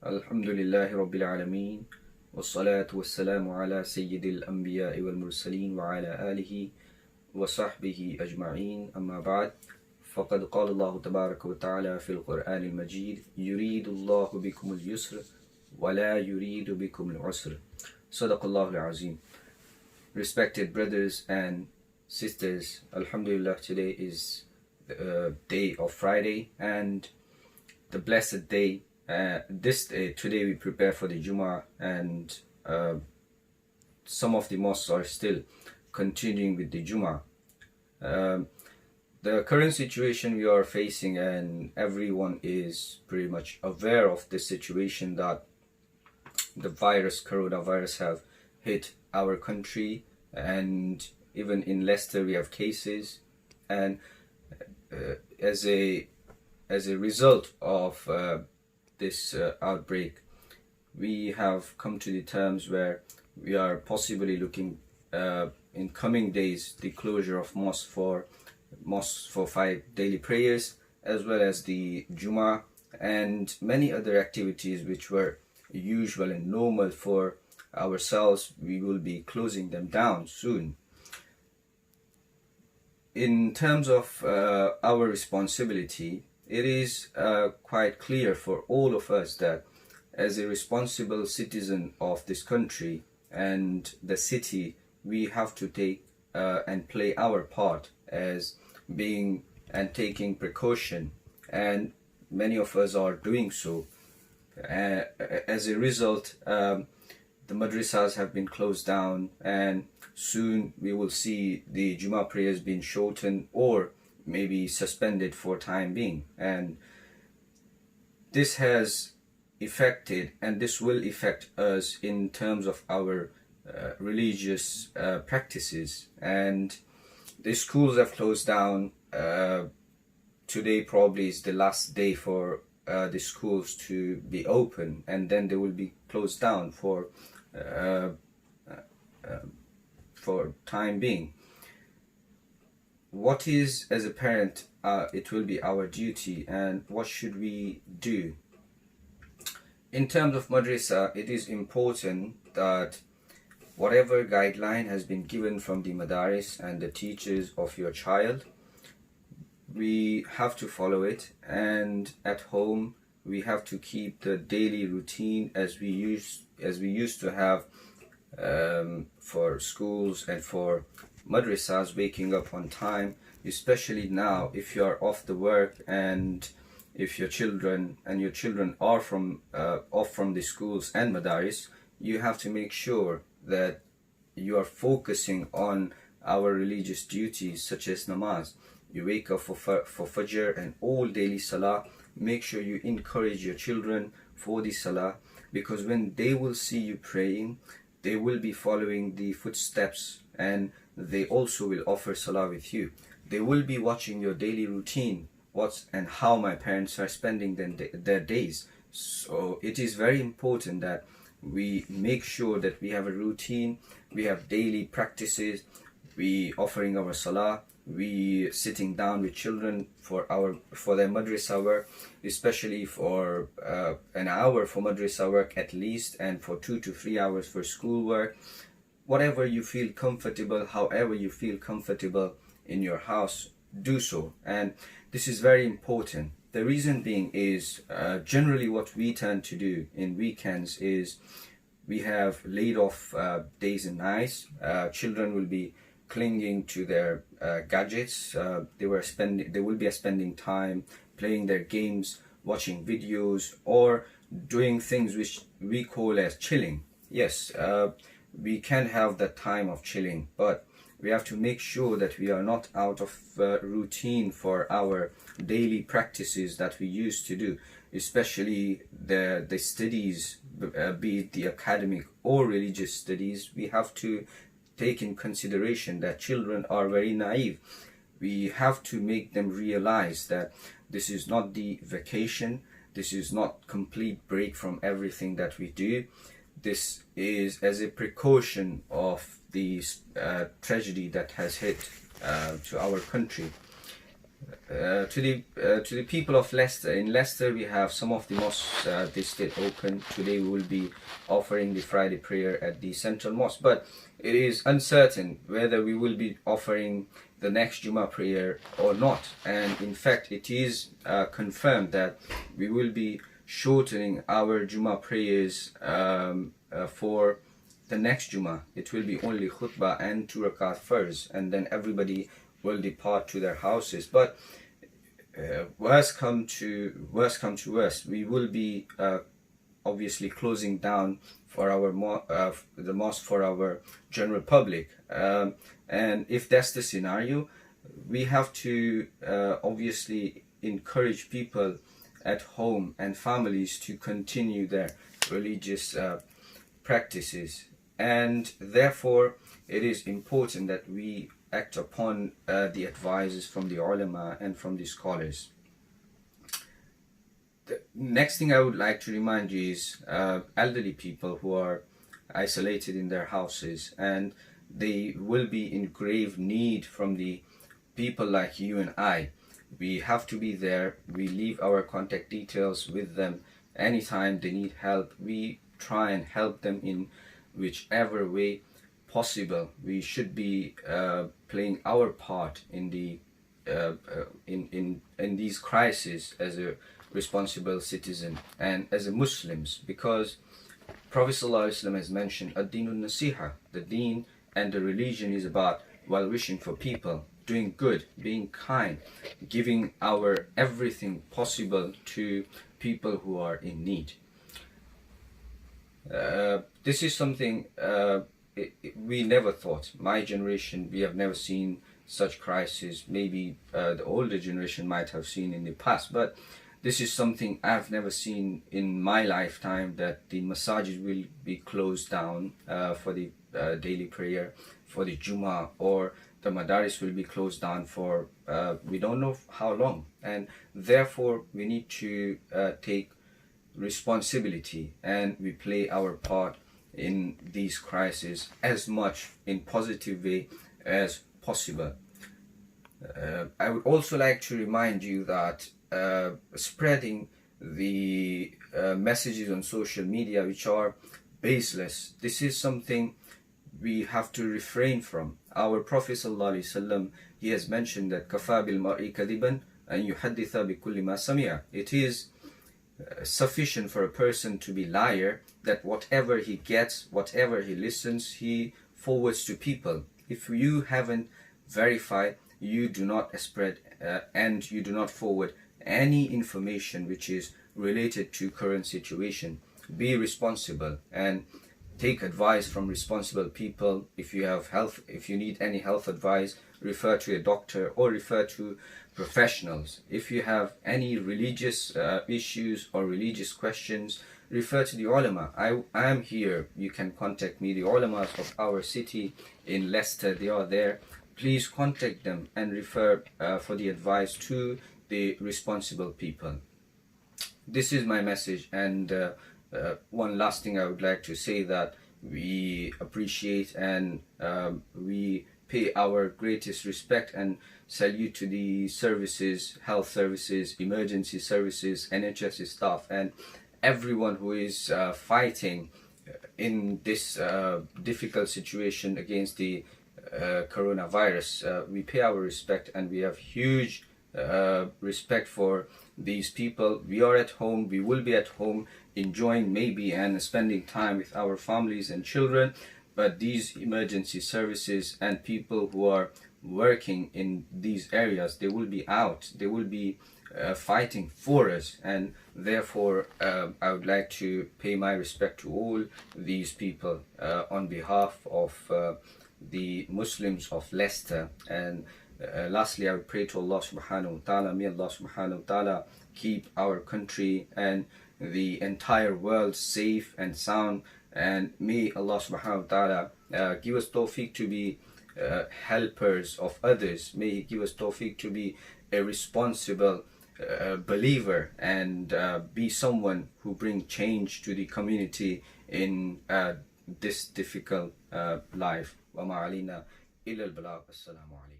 Alhamdulillahi Rabbil Alameen. Wassalatu wassalamu ala Sayyidil Anbiya'i wal Mursaleen wa ala alihi wa sahbihi ajma'een. Amma ba'd. فقد قال الله تبارك وتعالى في القرآن المجيد يريد الله بكم اليسر ولا يريد بكم العسر. صدق الله العظيم. Respected brothers and sisters, Alhamdulillah, today is the day of Friday and the blessed day. This day, today we prepare for the Jummah, and some of the mosques are still continuing with the Jummah. The current situation we are facing, and everyone is pretty much aware of the situation that the coronavirus have hit our country, and even in Leicester we have cases, and as a result of this outbreak, we have come to the terms where we are possibly looking in coming days the closure of mosques for 5 daily prayers, as well as the Jummah and many other activities which were usual and normal for ourselves. We will be closing them down soon. In terms of our responsibility, it is quite clear for all of us that as a responsible citizen of this country and the city, we have to take and play our part as being and taking precaution, and many of us are doing so. As a result, the madrasas have been closed down, and soon we will see the Jummah prayers being shortened or maybe suspended for time being. And this has affected, and this will affect us in terms of our religious practices. And the schools have closed down. Today probably is the last day for the schools to be open, and then they will be closed down for time being. What is, as a parent, it will be our duty, and what should we do? In terms of madrasa, it is important that whatever guideline has been given from the madaris and the teachers of your child, we have to follow it. And at home, we have to keep the daily routine as we used to have for schools and for madrasas, waking up on time. Especially now, if you are off the work, and if your children are off from the schools and madaris, you have to make sure that you are focusing on our religious duties such as namaz. You wake up for Fajr and all daily salah. Make sure you encourage your children for the salah, because when they will see you praying, they will be following the footsteps, and they also will offer salah with you. They will be watching your daily routine, and how my parents are spending their days. So it is very important that we make sure that we have a routine, we have daily practices, we offering our salah, we sitting down with children for their madrasa work, especially for an hour for madrasa work at least, and for 2 to 3 hours for school work. Whatever you feel comfortable, however you feel comfortable in your house, do so. And this is very important. The reason being is generally what we tend to do in weekends is we have laid off days and nights. Children will be clinging to their gadgets. They will be spending time playing their games, watching videos, or doing things which we call as chilling. Yes, we can have that time of chilling, but we have to make sure that we are not out of routine for our daily practices that we used to do, especially the studies, be it the academic or religious studies. We have to take in consideration that children are very naive. We have to make them realize that this is not the vacation, this is not complete break from everything that we do. This is as a precaution of the tragedy that has hit to our country. To the people of Leicester. In Leicester, we have some of the mosques. They still open. Today, we will be offering the Friday prayer at the Central Mosque, but it is uncertain whether we will be offering the next Jummah prayer or not. And in fact, it is confirmed that we will be shortening our Jummah prayers for the next Jummah. It will be only khutbah and 2 rakat first, and then everybody will depart to their houses. But worst come to worst, we will be obviously closing down for our the mosque for our general public. And if that's the scenario, we have to obviously encourage people at home and families to continue their religious practices. And therefore, it is important that we act upon the advices from the ulama and from the scholars. The next thing I would like to remind you is elderly people who are isolated in their houses, and they will be in grave need from the people like you and I. We have to be there. We leave our contact details with them. Anytime they need help, we try and help them in whichever way possible. We should be playing our part in the in these crises as a responsible citizen and as a Muslims, because Prophet ﷺ has mentioned ad-dinun nasiha. The deen and the religion is about well-wishing for people, doing good, being kind, giving our everything possible to people who are in need. This is something we never thought. My generation, we have never seen such crisis. Maybe the older generation might have seen in the past, but this is something I've never seen in my lifetime, that the masajid will be closed down for the daily prayer, for the Jummah, or the madaris will be closed down for we don't know how long. And therefore, we need to take responsibility, and we play our part in these crises as much in positive way as possible. I would also like to remind you that spreading the messages on social media which are baseless, this is something we have to refrain from. Our Prophet ﷺ, he has mentioned that kafa bil mar'i kadiban an yuhadditha bi kulli ma sami'a. It is sufficient for a person to be liar, that whatever he gets, whatever he listens, he forwards to people. If you haven't verified, you do not spread and you do not forward any information which is related to current situation. Be responsible and take advice from responsible people. If you need any health advice, refer to a doctor or refer to professionals. If you have any religious issues or religious questions, refer to the ulama. I am here. You can contact me. The ulamas of our city in Leicester, they are there. Please contact them and refer for the advice to the responsible people. This is my message. And one last thing I would like to say, that we appreciate and we pay our greatest respect and salute to the services, health services, emergency services, NHS staff, and everyone who is fighting in this difficult situation against the coronavirus. We pay our respect, and we have huge respect for these people. We are at home, we will be at home enjoying maybe and spending time with our families and children, but these emergency services and people who are working in these areas, they will be out, they will be fighting for us. And therefore I would like to pay my respect to all these people on behalf of the Muslims of Leicester. And lastly, I would pray to Allah subhanahu wa ta'ala, may Allah subhanahu wa ta'ala keep our country and the entire world safe and sound, and may Allah subhanahu wa ta'ala give us tawfiq to be helpers of others. May He give us tawfiq to be a responsible believer and be someone who bring change to the community in this difficult life. Wa ma alina illa al-balagh. Assalamu alaikum.